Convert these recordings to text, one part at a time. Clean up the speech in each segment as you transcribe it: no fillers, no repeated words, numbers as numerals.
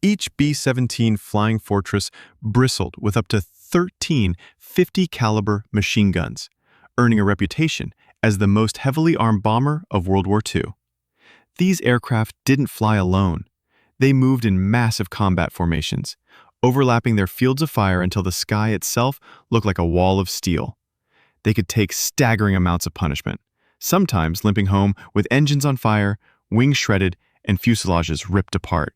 Each B-17 flying fortress bristled with up to 13 50-caliber machine guns, earning a reputation as the most heavily armed bomber of World War II. These aircraft didn't fly alone. They moved in massive combat formations, overlapping their fields of fire until the sky itself looked like a wall of steel. They could take staggering amounts of punishment, sometimes limping home with engines on fire, wings shredded, and fuselages ripped apart.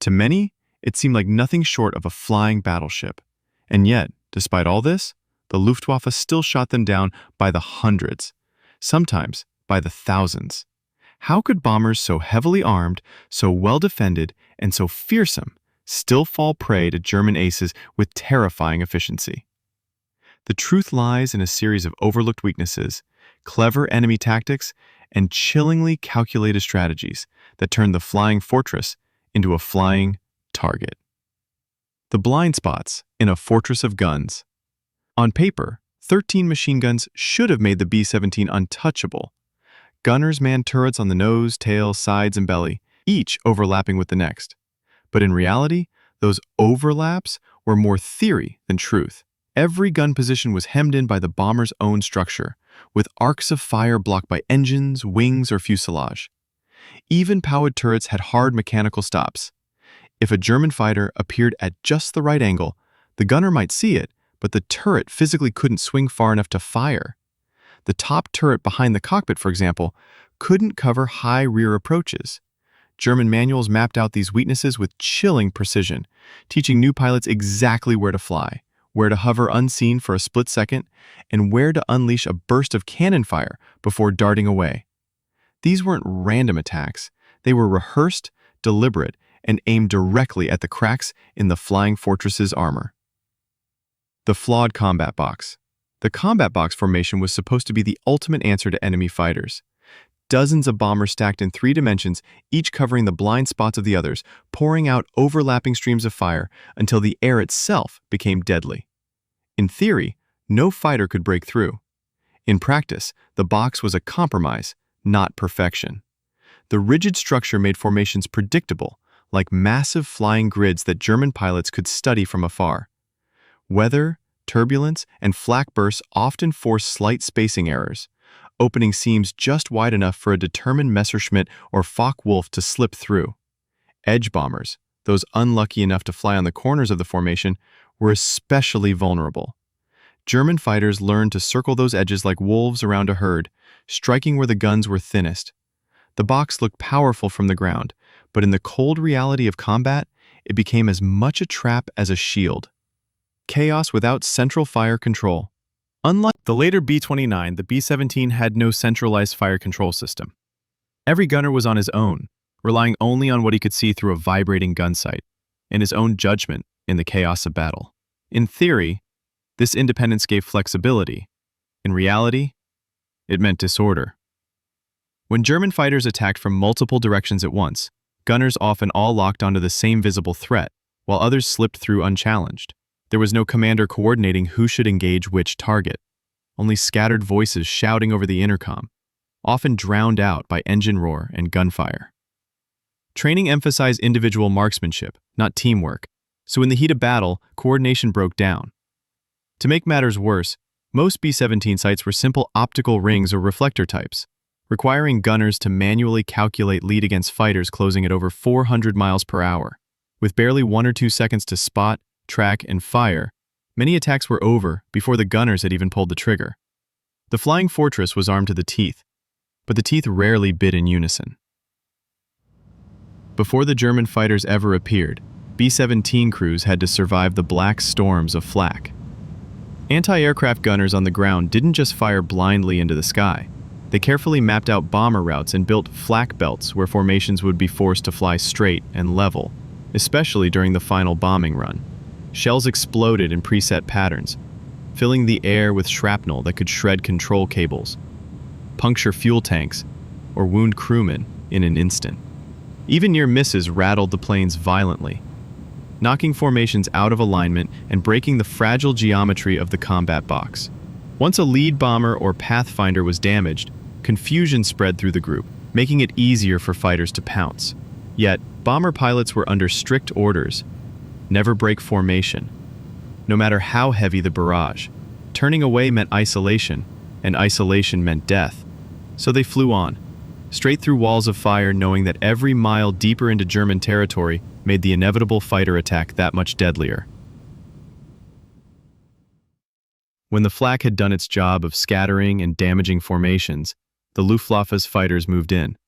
To many, it seemed like nothing short of a flying battleship. And yet, despite all this, the Luftwaffe still shot them down by the hundreds, sometimes by the thousands. How could bombers so heavily armed, so well defended, and so fearsome still fall prey to German aces with terrifying efficiency? The truth lies in a series of overlooked weaknesses, clever enemy tactics, and chillingly calculated strategies that turned the flying fortress into a flying target. The blind spots in a fortress of guns. On paper, 13 machine guns should have made the B-17 untouchable. Gunners manned turrets on the nose, tail, sides, and belly, each overlapping with the next. But in reality, those overlaps were more theory than truth. Every gun position was hemmed in by the bomber's own structure, with arcs of fire blocked by engines, wings, or fuselage. Even powered turrets had hard mechanical stops. If a German fighter appeared at just the right angle, the gunner might see it, but the turret physically couldn't swing far enough to fire. The top turret behind the cockpit, for example, couldn't cover high rear approaches. German manuals mapped out these weaknesses with chilling precision, teaching new pilots exactly where to fly, where to hover unseen for a split second, and where to unleash a burst of cannon fire before darting away. These weren't random attacks. They were rehearsed, deliberate, and aimed directly at the cracks in the flying fortress's armor. The Flawed Combat Box. The combat box formation was supposed to be the ultimate answer to enemy fighters. Dozens of bombers stacked in 3 dimensions, each covering the blind spots of the others, pouring out overlapping streams of fire until the air itself became deadly. In theory, no fighter could break through. In practice, the box was a compromise, not perfection. The rigid structure made formations predictable, like massive flying grids that German pilots could study from afar. Weather, turbulence, and flak bursts often forced slight spacing errors, opening seams just wide enough for a determined Messerschmitt or Focke-Wulf to slip through. Edge bombers, those unlucky enough to fly on the corners of the formation, were especially vulnerable. German fighters learned to circle those edges like wolves around a herd, striking where the guns were thinnest. The box looked powerful from the ground, but in the cold reality of combat, it became as much a trap as a shield. Chaos without central fire control. Unlike the later B-29, the B-17 had no centralized fire control system. Every gunner was on his own, relying only on what he could see through a vibrating gun sight, and his own judgment in the chaos of battle. In theory, this independence gave flexibility. In reality, it meant disorder. When German fighters attacked from multiple directions at once, gunners often all locked onto the same visible threat, while others slipped through unchallenged. There was no commander coordinating who should engage which target, only scattered voices shouting over the intercom, often drowned out by engine roar and gunfire. Training emphasized individual marksmanship, not teamwork, so in the heat of battle, coordination broke down. To make matters worse, most B-17 sights were simple optical rings or reflector types, requiring gunners to manually calculate lead against fighters closing at over 400 miles per hour. With barely 1 or 2 seconds to spot, track, and fire, many attacks were over before the gunners had even pulled the trigger. The flying fortress was armed to the teeth, but the teeth rarely bit in unison. Before the German fighters ever appeared, B-17 crews had to survive the black storms of flak. Anti-aircraft gunners on the ground didn't just fire blindly into the sky. They carefully mapped out bomber routes and built flak belts where formations would be forced to fly straight and level, especially during the final bombing run. Shells exploded in preset patterns, filling the air with shrapnel that could shred control cables, puncture fuel tanks, or wound crewmen in an instant. Even near misses rattled the planes violently, knocking formations out of alignment and breaking the fragile geometry of the combat box. Once a lead bomber or pathfinder was damaged, confusion spread through the group, making it easier for fighters to pounce. Yet, bomber pilots were under strict orders: never break formation. No matter how heavy the barrage, turning away meant isolation, and isolation meant death. So they flew on, straight through walls of fire, knowing that every mile deeper into German territory made the inevitable fighter attack that much deadlier. When the Flak had done its job of scattering and damaging formations, the Luftwaffe's fighters moved in.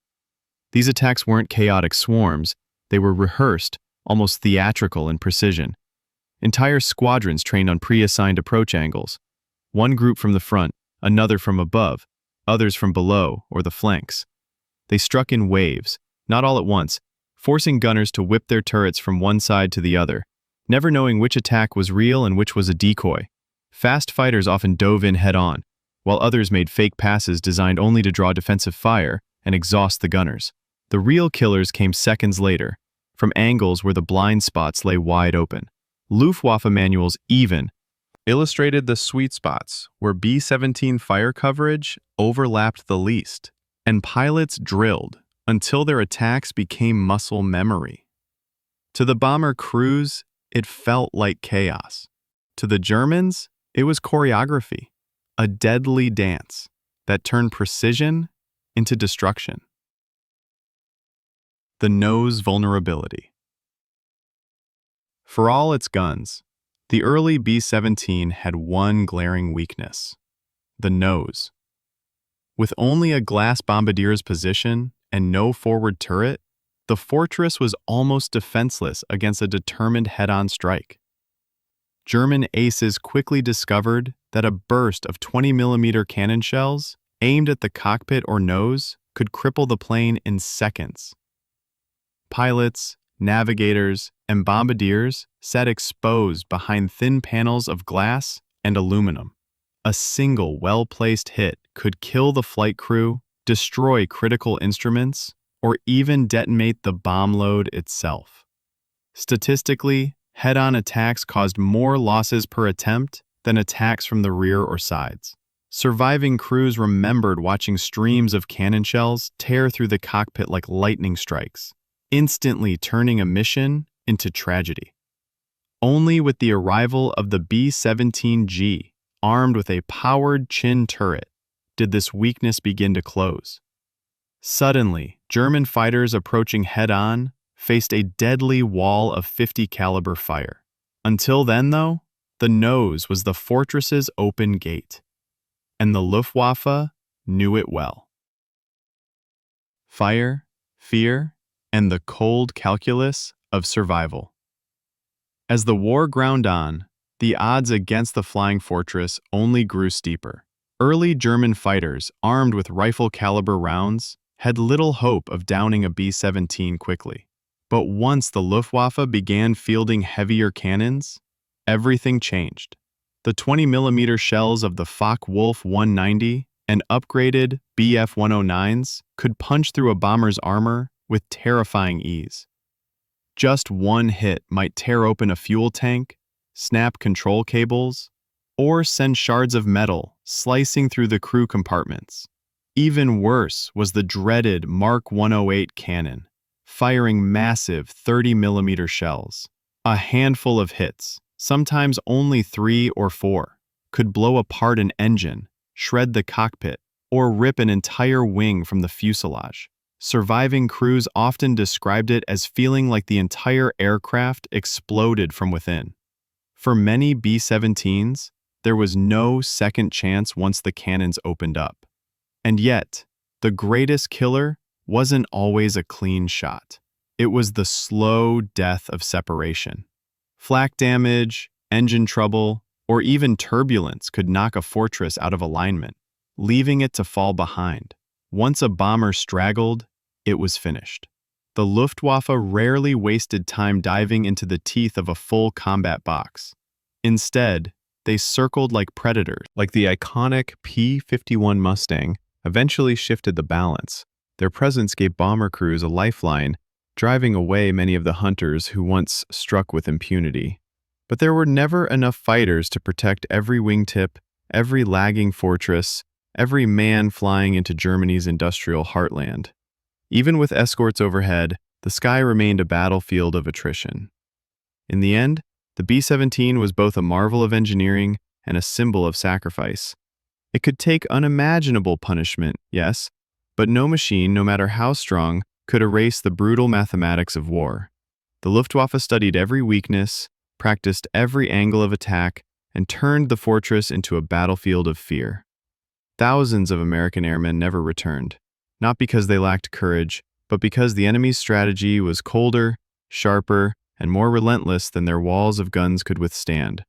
These attacks weren't chaotic swarms, they were rehearsed, almost theatrical in precision. Entire squadrons trained on pre-assigned approach angles. One group from the front, another from above, others from below or the flanks. They struck in waves, not all at once, forcing gunners to whip their turrets from one side to the other, never knowing which attack was real and which was a decoy. Fast fighters often dove in head-on, while others made fake passes designed only to draw defensive fire and exhaust the gunners. The real killers came seconds later, from angles where the blind spots lay wide open. Luftwaffe manuals even illustrated the sweet spots where B-17 fire coverage overlapped the least, and pilots drilled until their attacks became muscle memory. To the bomber crews, it felt like chaos. To the Germans, it was choreography, a deadly dance that turned precision into destruction. The nose vulnerability. For all its guns, the early B-17 had one glaring weakness: the nose. With only a glass bombardier's position and no forward turret, the fortress was almost defenseless against a determined head-on strike. German aces quickly discovered that a burst of 20mm cannon shells aimed at the cockpit or nose could cripple the plane in seconds. Pilots, navigators, and bombardiers sat exposed behind thin panels of glass and aluminum. A single well-placed hit could kill the flight crew, destroy critical instruments, or even detonate the bomb load itself. Statistically, head-on attacks caused more losses per attempt than attacks from the rear or sides. Surviving crews remembered watching streams of cannon shells tear through the cockpit like lightning strikes, instantly turning a mission into tragedy. Only with the arrival of the B-17G, armed with a powered chin turret, did this weakness begin to close. Suddenly, German fighters approaching head-on faced a deadly wall of 50 caliber fire. Until then, though, the nose was the fortress's open gate, and the Luftwaffe knew it well. Fire, fear, and the cold calculus of survival. As the war ground on, the odds against the flying fortress only grew steeper. Early German fighters, armed with rifle-caliber rounds, had little hope of downing a B-17 quickly. But once the Luftwaffe began fielding heavier cannons, everything changed. The 20mm shells of the Focke-Wulf 190 and upgraded Bf-109s could punch through a bomber's armor with terrifying ease. Just one hit might tear open a fuel tank, snap control cables, or send shards of metal slicing through the crew compartments. Even worse was the dreaded Mark 108 cannon, firing massive 30mm shells. A handful of hits, sometimes only 3 or 4, could blow apart an engine, shred the cockpit, or rip an entire wing from the fuselage. Surviving crews often described it as feeling like the entire aircraft exploded from within. For many B-17s, there was no second chance once the cannons opened up. And yet, the greatest killer wasn't always a clean shot. It was the slow death of separation. Flak damage, engine trouble, or even turbulence could knock a fortress out of alignment, leaving it to fall behind. Once a bomber straggled, it was finished. The Luftwaffe rarely wasted time diving into the teeth of a full combat box. Instead, they circled like predators. Like the iconic P-51 Mustang eventually shifted the balance. Their presence gave bomber crews a lifeline, driving away many of the hunters who once struck with impunity. But there were never enough fighters to protect every wingtip, every lagging fortress, every man flying into Germany's industrial heartland. Even with escorts overhead, The sky remained a battlefield of attrition. In the end, the B-17 was both a marvel of engineering and a symbol of sacrifice. It could take unimaginable punishment, yes, but no machine, no matter how strong, could erase the brutal mathematics of war. The Luftwaffe studied every weakness, practiced every angle of attack, and turned the fortress into a battlefield of fear. Thousands of American airmen never returned, not because they lacked courage, but because the enemy's strategy was colder, sharper, and more relentless than their walls of guns could withstand.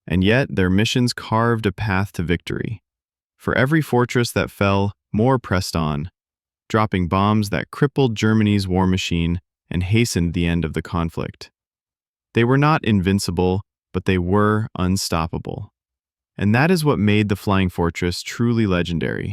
And yet, their missions carved a path to victory. For every fortress that fell, more pressed on, dropping bombs that crippled Germany's war machine and hastened the end of the conflict. They were not invincible, but they were unstoppable. And that is what made the Flying Fortress truly legendary.